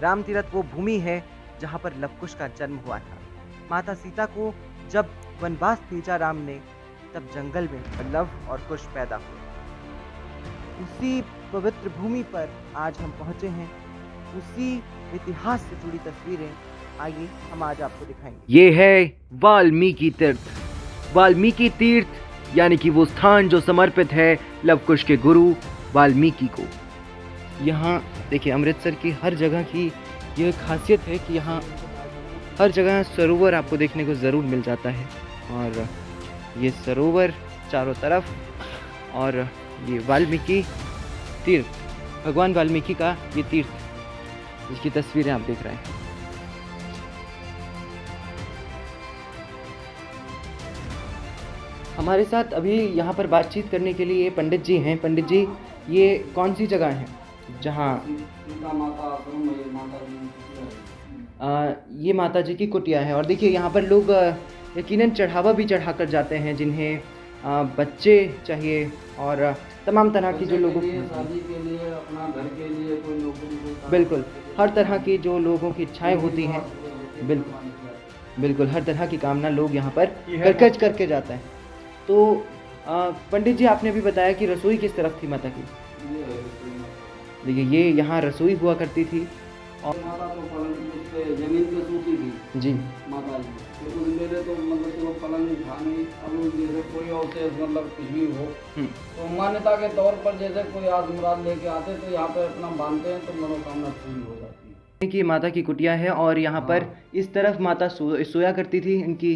राम तीरथ वो भूमि है जहाँ पर लवकुश का जन्म हुआ था। माता सीता को जब वनवास भेजा राम ने, तब जंगल में लव और कुश पैदा हुए। उसी पवित्र भूमि पर आज हम पहुँचे हैं। उसी इतिहास से जुड़ी तस्वीरें आइए हम आज आपको दिखाएंगे। ये है वाल्मीकि तीर्थ। वाल्मीकि तीर्थ यानी कि वो स्थान जो समर्पित है लवकुश के गुरु वाल्मीकि को। यहाँ देखिए, अमृतसर की हर जगह की ये खासियत है कि यहाँ हर जगह सरोवर आपको देखने को ज़रूर मिल जाता है। और ये सरोवर चारों तरफ, और ये वाल्मीकि तीर्थ, भगवान वाल्मीकि का ये तीर्थ, जिसकी तस्वीरें आप देख रहे हैं। हमारे साथ अभी यहाँ पर बातचीत करने के लिए पंडित जी हैं। पंडित जी, ये कौन सी जगह है जहाँ ये माता जी की कुटिया है? और देखिए, यहाँ पर लोग यकीनन चढ़ावा भी चढ़ा कर जाते हैं, जिन्हें बच्चे चाहिए और तमाम तरह की जो लोगों शादी के लिए, अपना घर के लिए, कोई नौकरी, बिल्कुल हर तरह की जो लोगों की इच्छाएं होती हैं, बिल्कुल हर तरह की कामना लोग यहाँ पर करकच करके जाते हैं। तो पंडित जी, आपने भी बताया कि रसोई किस तरफ थी माता की? देखिए, ये यहाँ रसोई हुआ करती थी। और माता तो पलंग पे जमीन पे सोती थी जी, माता जी। तो उस मेले तो मतलब तो पलंग था नहीं। अब जैसे कोई अवशेष मतलब कुछ भी हो तो मान्यता के तौर पर जैसे कोई आस मुराद लेके आते तो यहाँ पे अपना बांधते हैं तो मनोकामना पूरी हो जाती है। कि माता की कुटिया है और यहाँ पर इस तरफ माता सोया करती थी। इनकी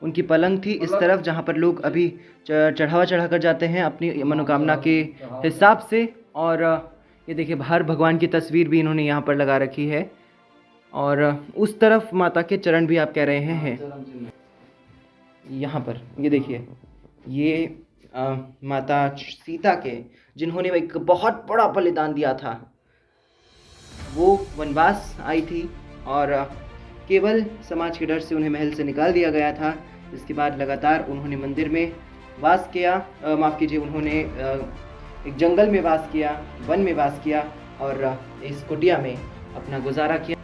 उनकी पलंग थी इस तरफ, जहाँ पर लोग अभी चढ़ावा चढ़ा कर जाते हैं अपनी मनोकामना के हिसाब से। और ये देखिए, बाहर भगवान की तस्वीर भी इन्होंने यहाँ पर लगा रखी है। और उस तरफ माता के चरण भी आप कह रहे हैं यहाँ पर। ये देखिए, ये माता सीता के, जिन्होंने एक बहुत बड़ा बलिदान दिया था, वो वनवास आई थी और केवल समाज के डर से उन्हें महल से निकाल दिया गया था। इसके बाद लगातार उन्होंने मंदिर में वास किया, माफ़ कीजिए, उन्होंने एक जंगल में वास किया, वन में वास किया और इस कुटिया में अपना गुजारा किया।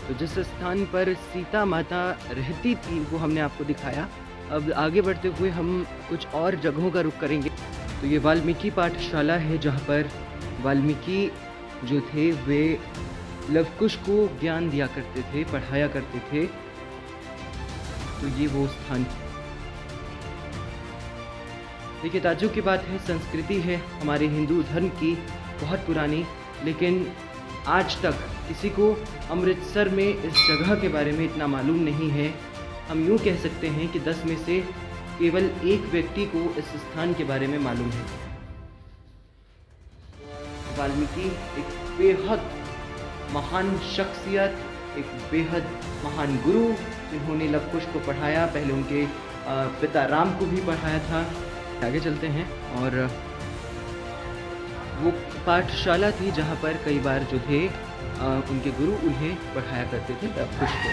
तो जिस स्थान पर सीता माता रहती थी वो हमने आपको दिखाया। अब आगे बढ़ते हुए हम कुछ और जगहों का रुख करेंगे। तो ये वाल्मीकि पाठशाला है, जहाँ पर वाल्मीकि जो थे वे लवकुश को ज्ञान दिया करते थे, पढ़ाया करते थे। तो ये वो स्थान। देखिए, ताज्जुब की बात है, संस्कृति है हमारे हिंदू धर्म की बहुत पुरानी, लेकिन आज तक किसी को अमृतसर में इस जगह के बारे में इतना मालूम नहीं है। हम यूँ कह सकते हैं कि 10 में से केवल एक व्यक्ति को इस स्थान के बारे में मालूम है। वाल्मीकि एक बेहद महान शख्सियत, एक बेहद महान गुरु, जिन्होंने लवकुश को पढ़ाया। पहले उनके पिता राम को भी पढ़ाया था। आगे चलते हैं, और वो पाठशाला थी जहाँ पर कई बार जो थे उनके गुरु उन्हें पढ़ाया करते थे लवकुश को।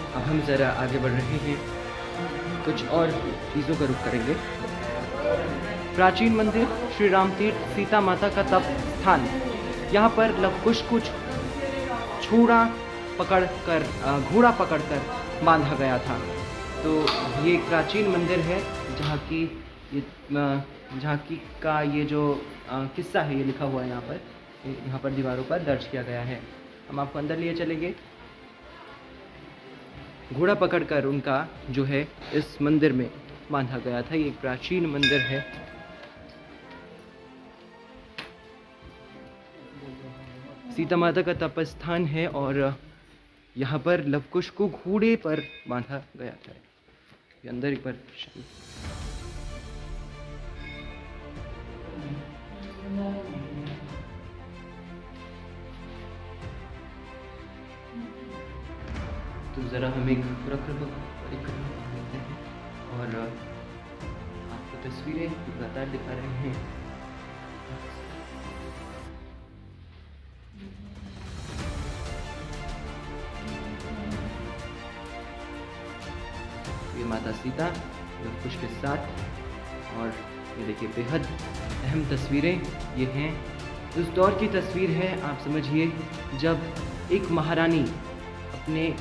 अब हम ज़रा आगे बढ़ रहे हैं, कुछ और चीज़ों का रुख करेंगे। प्राचीन मंदिर श्री राम तीर्थ सीता माता का तप स्थान। यहाँ पर लवकुश को घोड़ा पकड़कर बांधा गया था। तो ये एक प्राचीन मंदिर है जहाँ की का ये जो किस्सा है ये लिखा हुआ है यहाँ पर दीवारों पर दर्ज किया गया है। हम आपको अंदर लिए चलेंगे। घोड़ा पकड़कर उनका जो है इस मंदिर में बांधा गया था। ये एक प्राचीन मंदिर है। सीता माता का तपस्थान है और यहाँ पर लवकुश को घोड़े पर बांधा गया था। ये अंदर एक बार तो ज़रा हम एक परिक्रमा करते हैं और आपको तस्वीरें लगातार दिखा रहे हैं। ये माता सीता लवकुश के साथ। और ये देखिए बेहद अहम तस्वीरें ये हैं। उस दौर की तस्वीर है, आप समझिए, जब एक महारानी अपने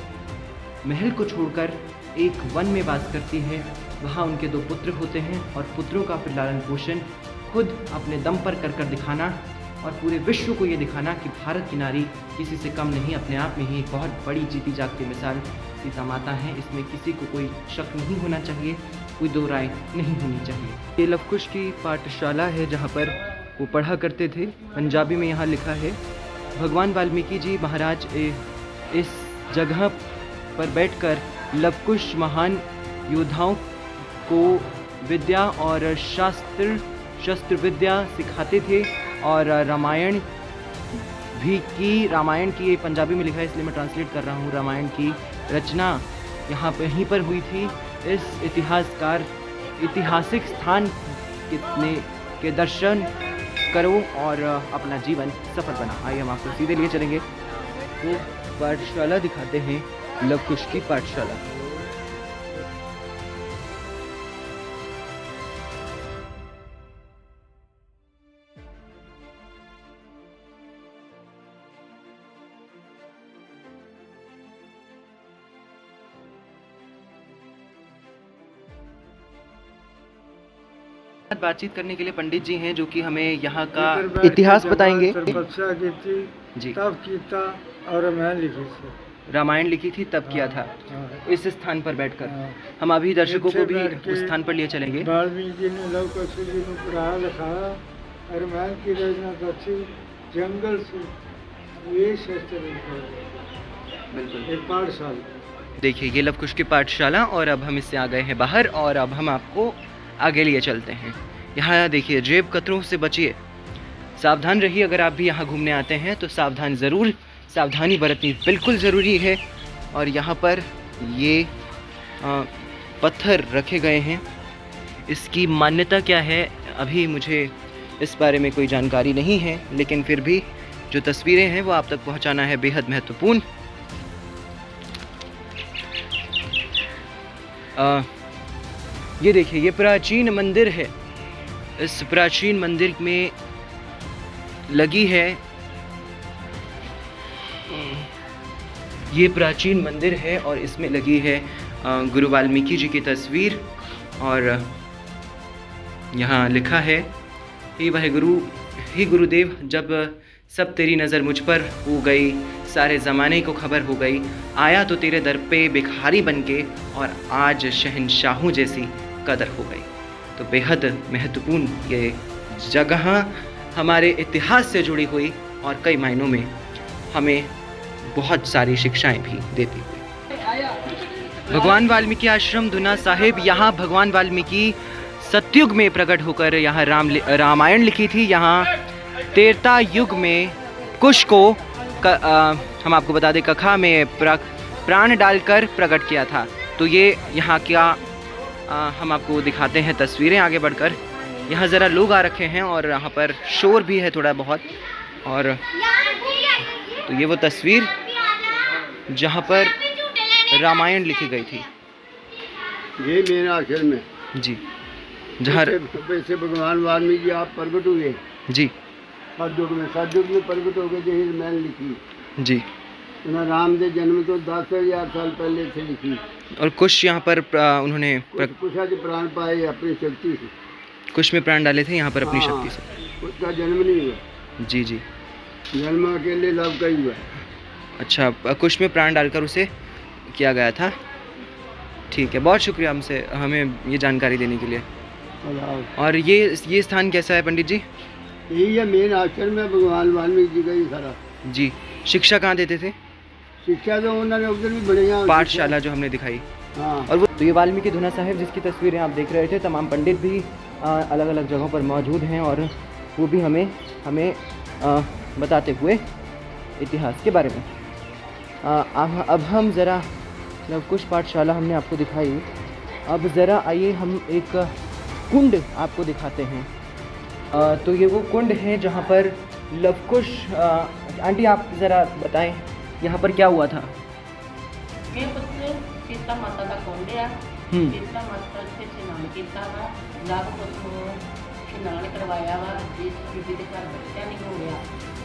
महल को छोड़कर एक वन में वास करती है। वहाँ उनके 2 पुत्र होते हैं और पुत्रों का फिर लालन पोषण खुद अपने दम पर कर दिखाना और पूरे विश्व को ये दिखाना कि भारत की नारी किसी से कम नहीं, अपने आप में ही एक बहुत बड़ी जीती जागती मिसाल सीता माता है। इसमें किसी को कोई शक नहीं होना चाहिए, कोई दो राय नहीं होनी चाहिए। ये लवकुश की पाठशाला है जहाँ पर वो पढ़ा करते थे। पंजाबी में यहाँ लिखा है, भगवान वाल्मीकि जी महाराज इस जगह पर बैठकर लवकुश महान योद्धाओं को विद्या और शस्त्र विद्या सिखाते थे। और रामायण की, ये पंजाबी में लिखा है इसलिए मैं ट्रांसलेट कर रहा हूँ, रामायण की रचना यहाँ पर यहीं पर हुई थी। इस ऐतिहासिक स्थान के दर्शन करो और अपना जीवन सफल बना। आइए हम आपको सीधे लिए चलेंगे, वो पाठशाला दिखाते हैं, लवकुश की पाठशाला। बातचीत करने के लिए पंडित जी हैं जो कि हमें यहाँ का इतिहास बताएंगे। तपस्या की थी जी, तब कीता और मैं लिखी थी, रामायण लिखी थी तब किया था, हाँ। इस स्थान पर बैठकर। हाँ। हम अभी दर्शकों को भी बैठ के उस स्थान पर लिए चलेंगे। वाल्मीकि जी ने लवकुश जी को पढ़ाया लिखाया और मैं की रचना करती जंगल से ये शस्त्र बिल्कुल, एक पाठशाला। देखिए ये लवकुश की पाठशाला और अब हम इससे आ गए हैं बाहर और अब हम आपको आगे लिए चलते हैं। यहाँ देखिए, जेब कतरों से बचिए, सावधान रहिए। अगर आप भी यहाँ घूमने आते हैं तो सावधानी बरतनी बिल्कुल ज़रूरी है। और यहाँ पर ये पत्थर रखे गए हैं, इसकी मान्यता क्या है अभी मुझे इस बारे में कोई जानकारी नहीं है, लेकिन फिर भी जो तस्वीरें हैं वो आप तक पहुँचाना है बेहद महत्वपूर्ण। ये देखिए, ये प्राचीन मंदिर है। इस प्राचीन मंदिर में लगी है, ये प्राचीन मंदिर है और इसमें लगी है गुरु वाल्मीकि जी की तस्वीर। और यहाँ लिखा है, हे वाहेगुरु, हे गुरुदेव, जब सब तेरी नज़र मुझ पर हो गई, सारे ज़माने को खबर हो गई, आया तो तेरे दर पे भिखारी बनके और आज शहंशाहों जैसी कदर हो गई। तो बेहद महत्वपूर्ण ये जगह हमारे इतिहास से जुड़ी हुई और कई मायनों में हमें बहुत सारी शिक्षाएं भी देती हुई। भगवान वाल्मीकि आश्रम धुना साहिब, यहाँ भगवान वाल्मीकि सतयुग में प्रकट होकर यहाँ रामायण लिखी थी। यहाँ त्रेता युग में कुश को हम आपको बता दें कथा में प्राण डालकर प्रकट किया था। तो ये यहाँ क्या हम आपको दिखाते हैं तस्वीरें आगे बढ़कर। यहाँ ज़रा लोग आ रखे हैं और यहाँ पर शोर भी है थोड़ा बहुत। और तो ये वो तस्वीर जहाँ पर रामायण लिखी गई थी, ये मेरा आखिर में जी, जहाँ वैसे भगवान वाल्मीकि आप प्रकट हुए जी, सतयुग में प्रकट हो गए थे, मैंने लिखी जी। राम के जन्म तो 10,000 साल पहले से लिखी। और कुछ यहाँ पर उन्होंने कुछ प्राण पाए अपनी शक्ति से, कुछ में प्राण डाले थे यहाँ पर अपनी शक्ति से। उसका जन्म नहीं हुआ, जी जी, जन्म अकेले लव का ही हुआ। अच्छा, कुछ में प्राण डालकर उसे किया गया था। ठीक है, बहुत शुक्रिया हमें ये जानकारी देने के लिए। और ये स्थान कैसा है पंडित जी? यही है मेन आश्रम में भगवान वाल्मीकि जी का ही सारा। जी, शिक्षा कहाँ देते थे? शिक्षा तो उन्होंने उधर भी बढ़िया पाठशाला जो हमने दिखाई। हाँ। और वो तो ये वाल्मीकि धुना साहिब जिसकी तस्वीरें आप देख रहे थे, तमाम पंडित भी अलग अलग जगहों पर मौजूद हैं और वो भी हमें बताते हुए इतिहास के बारे में। अब हम ज़रा लवकुश पाठशाला हमने आपको दिखाई, अब ज़रा आइए हम एक कुंड आपको दिखाते हैं। तो ये वो कुंड है जहाँ पर लवकुश, आंटी आप ज़रा बताएं यहाँ पर क्या हुआ था? मेरे पुत्र सीता माता का कुंड है सीता माता से स्नान किया वा, लव कुश स्नान करवाया वा। जिस बीबी के घर बच्चा नहीं हो गया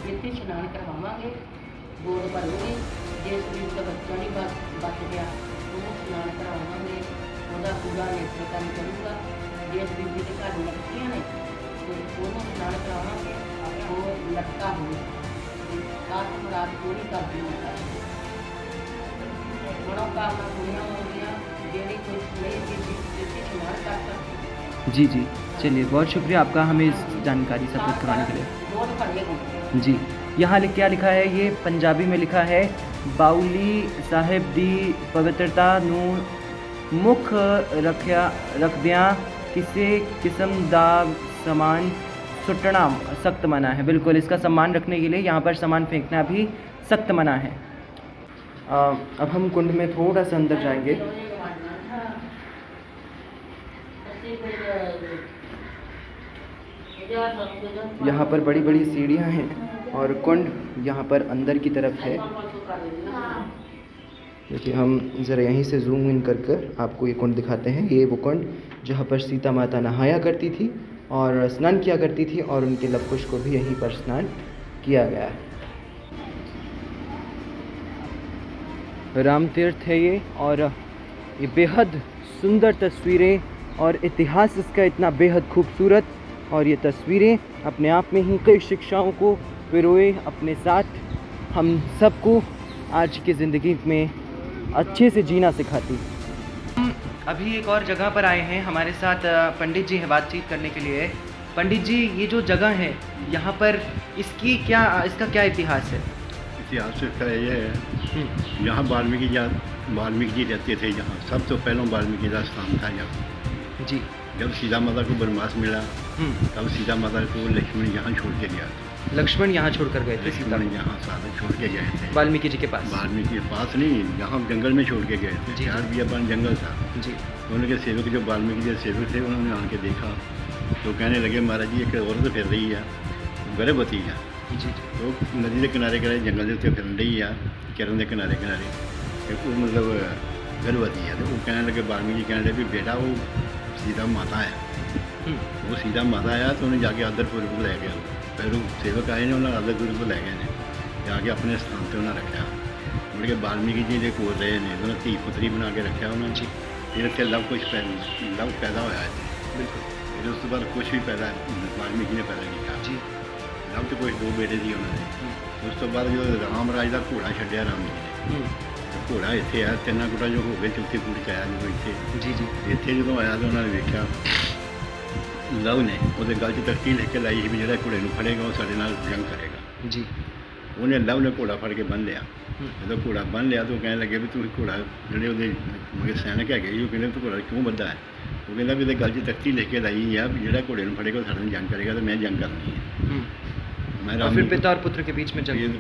इतने स्नान करवावांगे, गोद भरूगी। जिस बीबी का बच्चा नहीं बच गया उन्हें स्नान करवावांगे, ਉਹਦਾ पूरा नेत्रकरण करूँगा। जिस बीबी के घर लड़कियां ने तो उन्होंने स्नान करावांगे, वो लटका होगी। आस मुराद पूरी कर दी मनोकामना पूरियां हो गया। जेड़ी कोई नहीं बीबी जिससे स्नान कर सकती। जी जी, चलिए बहुत शुक्रिया आपका हमें इस जानकारी से अवगत करवाने के लिए। गोद भरे होंगे। जी, यहाँ क्या लिखा है, ये पंजाबी में लिखा है, बाउली साहिब दी पवित्रता नू मुख रखदियाँ किसी किस्म दा सामान सुट्टना सख्त मना है। बिल्कुल, इसका सम्मान रखने के लिए यहाँ पर सामान फेंकना भी सख्त मना है। अब हम कुंड में थोड़ा सा अंदर जाएंगे। यहाँ पर बड़ी बड़ी सीढ़ियाँ हैं और कुंड यहाँ पर अंदर की तरफ है। देखिए, हम ज़रा यहीं से जूम इन कर आपको ये कुंड दिखाते हैं। ये वो कुंड जहाँ पर सीता माता नहाया करती थी और स्नान किया करती थी, और उनके लवकुश को भी यहीं पर स्नान किया गया है। राम तीर्थ है ये, और ये बेहद सुंदर तस्वीरें और इतिहास इसका इतना बेहद खूबसूरत, और ये तस्वीरें अपने आप में ही कई शिक्षाओं को पिरोए अपने साथ हम सबको आज की ज़िंदगी में अच्छे से जीना सिखाती। हम अभी एक और जगह पर आए हैं, हमारे साथ पंडित जी हैं बातचीत करने के लिए। पंडित जी, ये जो जगह है यहाँ पर इसका क्या इतिहास है? इतिहास इसका ये है, यहाँ वाल्मीकि जी रहते थे। यहाँ सब तो पहले वाल्मीकि का स्थान था यहाँ। जी, जब सीता माता को वनवास मिला तब सीता माता को लक्ष्मण यहाँ छोड़ के गया। लक्ष्मण यहाँ छोड़कर गए थे सीता लक्ष्मण यहाँ साथ छोड़ के गए थे वाल्मीकि जी के पास। वाल्मीकि के पास नहीं, यहाँ जंगल में छोड़ के गए थे। जी। 4 बियाबान जंगल था। जी, तो उनके सेवक जो वाल्मीकि जी सेवक थे उन्होंने आके देखा तो कहने लगे, महाराज जी एक औरत फिर रही है, गर्भवती है। जी, तो नदी के किनारे जंगल के उत्ते फिर रही है, किरण के किनारे वो मतलब गर्भवती है। तो वो कहने लगे, वाल्मीकि कहने लगे, बेटा वो सीता माता है। वो सीता माता है। तो उन्हें जाके आदरपूर्वक लै गया। फिर सेवक आए ने उन्होंने आदरपूर्वक लै गए ने, जाके अपने स्थान पर उन्हें रखा। मुड़ के वाल्मीकि जी के कोल रहे हैं, उन्हें धी पुत्री बना के रखा उन्होंने। जी, फिर इतने लव पैदा होया। बिल्कुल। फिर उस बाद कुछ भी पैदा वाल्मीकि ने पैदा किया। जी, लव तो कुछ 2 बेटे थे उन्होंने। उस तो बाद जो राम राज का घोड़ा छड्या राम जी ने, घोड़ा इतने आया 3 गुटा जो हो गए, चौथी कूड़ च आया जो इतने। जी, जी, इतने जो आया तो उन्होंने देखा लव ने वो गल च तख्ती लिख के लाई भी जो घोड़े को फड़ेगा वो साढ़े नाल जंग करेगा। जी, उन्हें लव ने घोड़ा फड़ के बन लिया। जो घोड़ा बन लिया तो कहने लगे भी तू घोड़ा जोड़े मगर सैनिक है वो कहते तू घोड़ा क्यों बंदा है। वो कहता भी गल च तख्ती लिख के लाई है भी जो घोड़े को फड़ेगा वो साढ़े जंग करेगा, तो मैं जंग करनी है। मैं और फिर पिता और पुत्र के बीच में जंग।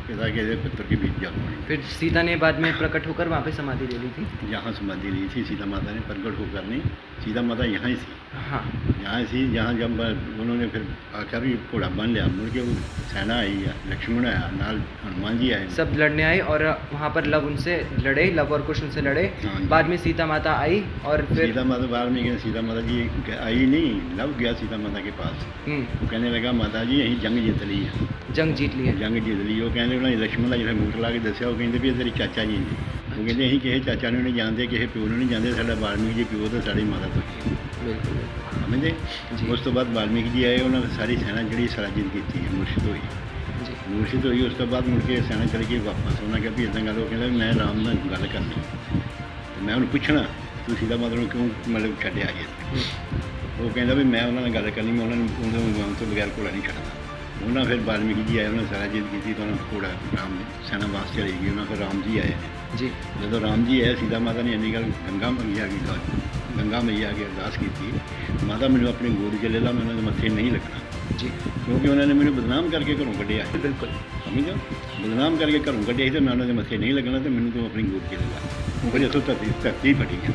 पिता के पुत्र के बीच जंग होनी। फिर सीता ने बाद में प्रकट होकर वहाँ पे समाधि ले ली थी। यहाँ समाधि ली थी सीता माता ने, प्रकट होकर नहीं। सीता माता यहाँ ही थी। हाँ, यहाँ से यहाँ जब उन्होंने फिर आकर भी घोड़ा बन लिया, मुड़ के वो सेना आई है, लक्ष्मण आया, नाल हनुमान जी आए, सब लड़ने आए और वहाँ पर लव उनसे लड़े, लव और कुश उनसे लड़े। हाँ जी। बाद में सीता माता आई और फिर सीता माता बाद में गए। सीता माता जी आई नहीं, लव गया सीता माता के पास। वो कहने लगा, माता जी यही जंग जीत ली है, जंग जीत ली है। जंग जीत ली। वो कहने उन्होंने लक्ष्मण का जो अंगूठा ला के दसिया, वो कहते भी तेरे चाचा जी ने। वो कहते अं किसी चाचा ने नहीं जानते, किसी प्यो ने नहीं जानते, साढ़ा वाल्मीकि जी प्यो तो साड़ी माता तो बिल्कुल। समझे। जी। उस तो बाद वाल्मीकि जी आए, उन्होंने सारी सेना जी सराजित की मूर्छित हुई। जी, मूर्छित हुई। उस तो बाद मुड़ के सेना चल गई वापस। उन्होंने कहा भी इदा गल, वो कहता मैं राम नाल गल करनी, तो मैं उन्हें पूछना तू सीता माता को क्यों मतलब छड्डिया गया। वो कहता भी मैं उन्होंने गल करनी, मैं उन्होंने तो बगैर घोड़ा नहीं छड्डदा। उन्होंने फिर वाल्मीकि जी आए, उन्होंने सराजित की, तो उन्होंने घोड़ा राम सेना वास चली गई। उन्होंने फिर राम जी आए जी, जो राम जी आए, सीता माता ने इन्नी गल गंगा मैया की गंगा मैया की अरदास की, माता मैंने अपनी गोद च ले ला, मैं उन्होंने मत्थे नहीं लगना। जी, क्योंकि उन्होंने मैंने बदनाम करके घरों कढ़िया। बिल्कुल। समझो, बदनाम करके घरों कढ़िया तो मैं उन्होंने मत्थे नहीं लगना, तो मैंने तो अपनी गोद च ले ला। वो जितों धरती फटी है।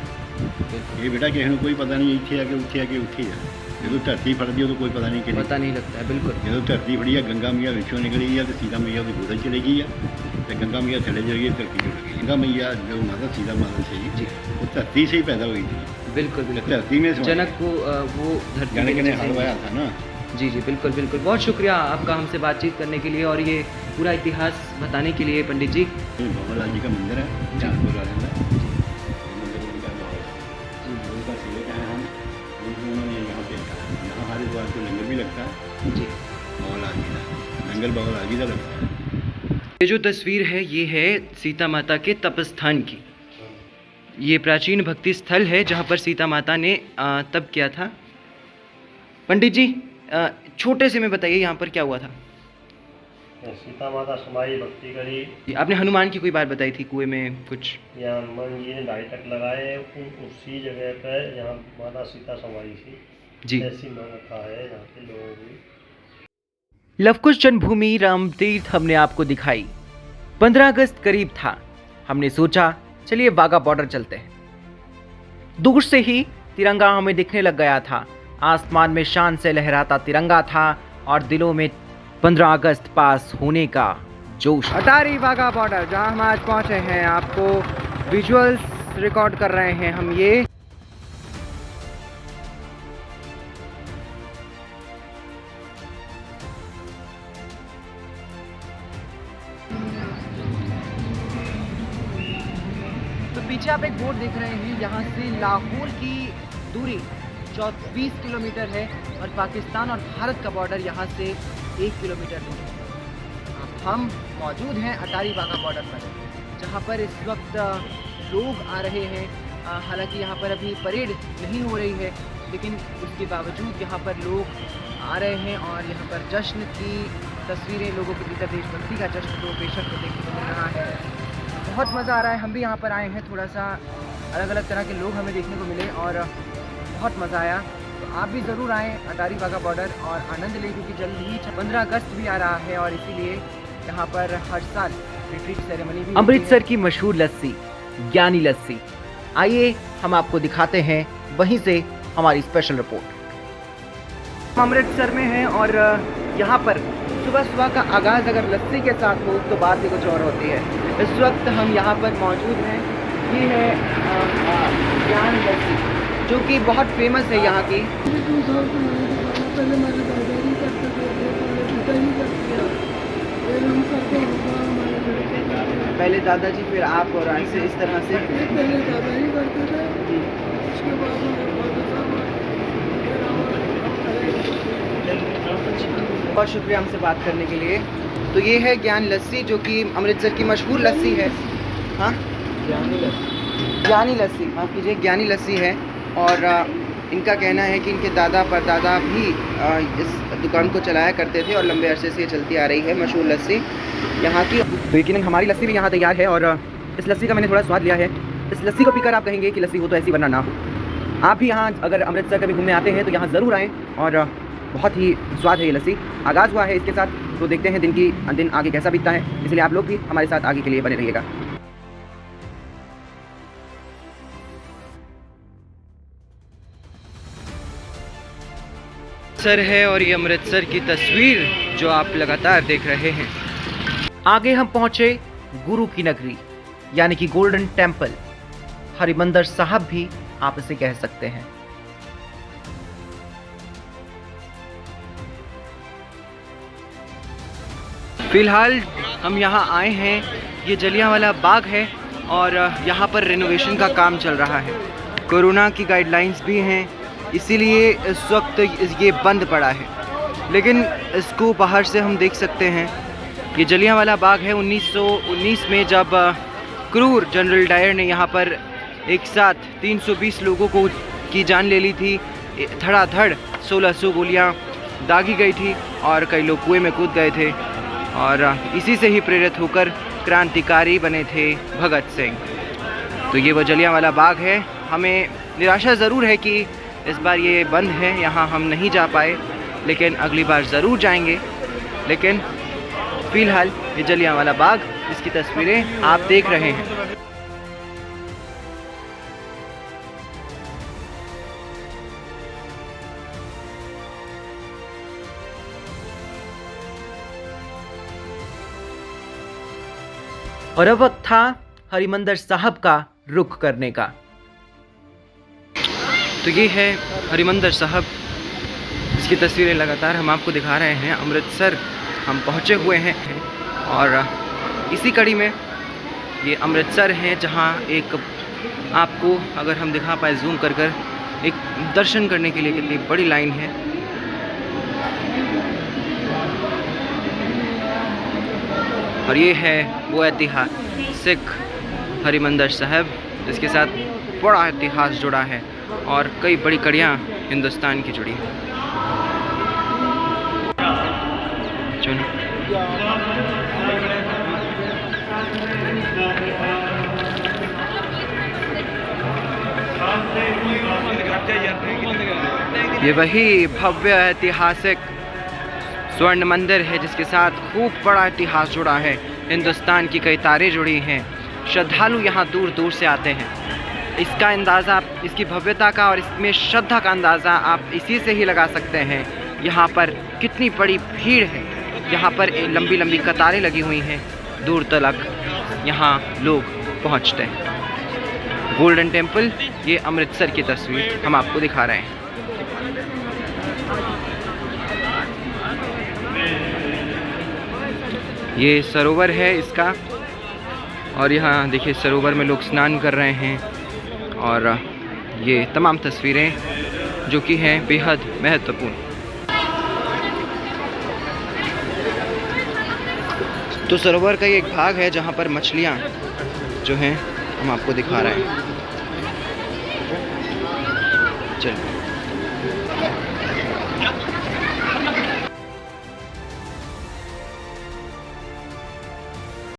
ये बेटा किसी को कोई पता नहीं इतने आके उत्थे आके उत्थे है। जो धरती फटती है तो कोई पता नहीं कि पता नहीं लगता है। बिल्कुल। जो धरती फड़ी है, गंगा मैया विचों निकली है, तो सीता मैया गोद चली गई है, तो गंगा मैया थले चली गई, धरती जुड़ गई है। गंगा मैया जो माता सीता माता थी जी वो धरती से ही पैदा हुई थी। बिल्कुल बिल्कुल। धरती में समाई। जनक को वो धरती के जनक ने नीचे से- हलवाया था ना। जी जी बिल्कुल बिल्कुल। बहुत शुक्रिया आपका हमसे बातचीत करने के लिए और ये पूरा इतिहास बताने के लिए पंडित जी। ये बाबा लाल जी का मंदिर है जानपुर वाले में। मंदिर उनका उनका सेवक हैं हम, उन्होंने यहाँ पे यहाँ हर बार को लंगर भी लगता है। जी बाबा लाल जी का लंगर बाबा लाल जी का लगता है। ये जो तस्वीर है ये है सीता माता के तपस्थान की। ये प्राचीन भक्ति स्थल है जहाँ पर सीता माता ने तप किया था। पंडित जी छोटे से में बताइए यहाँ पर क्या हुआ था। सीता माता समाई भक्ति करी। आपने हनुमान की कोई बात बताई थी कुएं में कुछ। यहाँ हनुमान जी ने 2.5 तक लगाए उसी जगह पर जहाँ माता सीता समाई थी। जी ऐसी मान्यता है यहाँ के लोगों की। लवकुश जन्मभूमि राम तीर्थ हमने आपको दिखाई। 15 अगस्त करीब था, हमने सोचा चलिए वाघा बॉर्डर चलते हैं। दूर से ही तिरंगा हमें दिखने लग गया था। आसमान में शान से लहराता तिरंगा था और दिलों में 15 अगस्त पास होने का जोश। अटारी वाघा बॉर्डर जहां हम आज पहुंचे हैं, आपको विजुअल्स रिकॉर्ड कर रहे हैं हम ये। तो पीछे आप एक बोर्ड देख रहे हैं, यहाँ से लाहौर की दूरी 20 किलोमीटर है और पाकिस्तान और भारत का बॉर्डर यहाँ से 1 किलोमीटर दूर है। हम मौजूद हैं अटारी वाघा बॉर्डर पर, जहाँ पर इस वक्त लोग आ रहे हैं। हालांकि यहाँ पर अभी परेड नहीं हो रही है, लेकिन उसके बावजूद यहाँ पर लोग आ रहे हैं और यहाँ पर जश्न की तस्वीरें, लोगों के भीतर देशभक्ति का जश्न तो बेशक देखने को मिल रहा है। बहुत मज़ा आ रहा है। हम भी यहाँ पर आए हैं, थोड़ा सा अलग अलग तरह के लोग हमें देखने को मिले और बहुत मज़ा आया। तो आप भी ज़रूर आएँ अटारी वाघा बॉर्डर और आनंद लें, क्योंकि जल्द ही 15 अगस्त भी आ रहा है और इसीलिए यहाँ पर हर साल रिट्रीट सेरेमनी भी। अमृतसर की मशहूर लस्सी ज्ञानी लस्सी, आइए हम आपको दिखाते हैं वहीं से हमारी स्पेशल रिपोर्ट। हम अमृतसर में हैं और यहाँ पर सुबह सुबह का आगाज़ अगर लस्सी के साथ हो तो बात ही कुछ और होती है। इस वक्त हम यहाँ पर मौजूद हैं, ये है ज्ञान लस्सी जो कि बहुत फेमस है यहाँ की। पहले हमारे दादाजी करते थे, हमारे पिताजी करते थे, फिर हम करते होगा हमारे लड़के करते थे। पहले दादाजी फिर आप और ऐसे इस तरह से। पहले दादाजी करते थे, उसके बाद हमारे फादर साहब आए, फिर हमारे। बहुत शुक्रिया हमसे बात करने के लिए। तो ये है ज्ञान लस्सी जो कि अमृतसर की मशहूर लस्सी है। हाँ ज्ञानी लस्सी, माफ़ कीजिए, ज्ञानी लस्सी है। और इनका कहना है कि इनके दादा परदादा भी इस दुकान को चलाया करते थे और लंबे अरसे से ये चलती आ रही है मशहूर लस्सी यहाँ की। तो यकीनन हमारी लस्सी भी यहाँ तैयार है और इस लस्सी का मैंने थोड़ा स्वाद लिया है। इस लस्सी को पीकर आप कहेंगे कि लस्सी हो तो ऐसी वरना ना हो। आप भी यहाँ अगर अमृतसर कभी घूमने आते हैं तो यहाँ ज़रूर आएँ और बहुत ही स्वाद है ये लस्सी। आगाज़ हुआ है इसके साथ, तो देखते हैं दिन आगे कैसा बीतता है, इसलिए आप लोग भी हमारे साथ आगे के लिए बने रहिएगा। अमृतसर है और ये अमृतसर की तस्वीर जो आप लगातार देख रहे हैं। आगे हम पहुंचे गुरु की नगरी यानी कि गोल्डन टेम्पल, हरिमंदिर साहब भी आप इसे कह सकते हैं। फिलहाल हम यहाँ आए हैं, ये जलियांवाला बाग है और यहाँ पर रिनोवेशन का काम चल रहा है। कोरोना की गाइडलाइंस भी हैं, इसीलिए इस वक्त ये बंद पड़ा है, लेकिन इसको बाहर से हम देख सकते हैं। ये जलियांवाला बाग है। 1919 में जब क्रूर जनरल डायर ने यहाँ पर एक साथ 320 लोगों की जान ले ली थी। धड़ाधड़ 1600 गोलियाँ दागी गई थी और कई लोग कुएं में कूद गए थे और इसी से ही प्रेरित होकर क्रांतिकारी बने थे भगत सिंह। तो ये वो जलियांवाला बाग है। हमें निराशा ज़रूर है कि इस बार ये बंद है, यहाँ हम नहीं जा पाए, लेकिन अगली बार ज़रूर जाएंगे। लेकिन फ़िलहाल ये जलियांवाला बाग, इसकी तस्वीरें आप देख रहे हैं। और अब वक्त था हरिमंदिर साहब का रुख करने का। तो ये है हरिमंदिर साहब, इसकी तस्वीरें लगातार हम आपको दिखा रहे हैं। अमृतसर हम पहुँचे हुए हैं और इसी कड़ी में ये अमृतसर है जहाँ एक आपको अगर हम दिखा पाए जूम कर एक दर्शन करने के लिए कितनी बड़ी लाइन है। और ये है वो ऐतिहासिक हरिमंदिर साहब जिसके साथ बड़ा इतिहास जुड़ा है और कई बड़ी कड़ियाँ हिंदुस्तान की जुड़ी हैं। ये वही भव्य ऐतिहासिक स्वर्ण मंदिर है जिसके साथ खूब बड़ा इतिहास जुड़ा है। हिंदुस्तान की कई तारें जुड़ी हैं। श्रद्धालु यहाँ दूर दूर से आते हैं। इसका अंदाज़ा, इसकी भव्यता का और इसमें श्रद्धा का अंदाज़ा आप इसी से ही लगा सकते हैं। यहाँ पर कितनी बड़ी भीड़ है। यहाँ पर लंबी लंबी कतारें लगी हुई हैं। दूर तक यहाँ लोग पहुँचते हैं। गोल्डन टेम्पल, ये अमृतसर की तस्वीर हम आपको दिखा रहे हैं। ये सरोवर है इसका और यहाँ देखिए सरोवर में लोग स्नान कर रहे हैं और ये तमाम तस्वीरें जो कि हैं बेहद महत्वपूर्ण। तो सरोवर का ये एक भाग है जहाँ पर मछलियाँ जो हैं हम आपको दिखा रहे हैं। चलिए।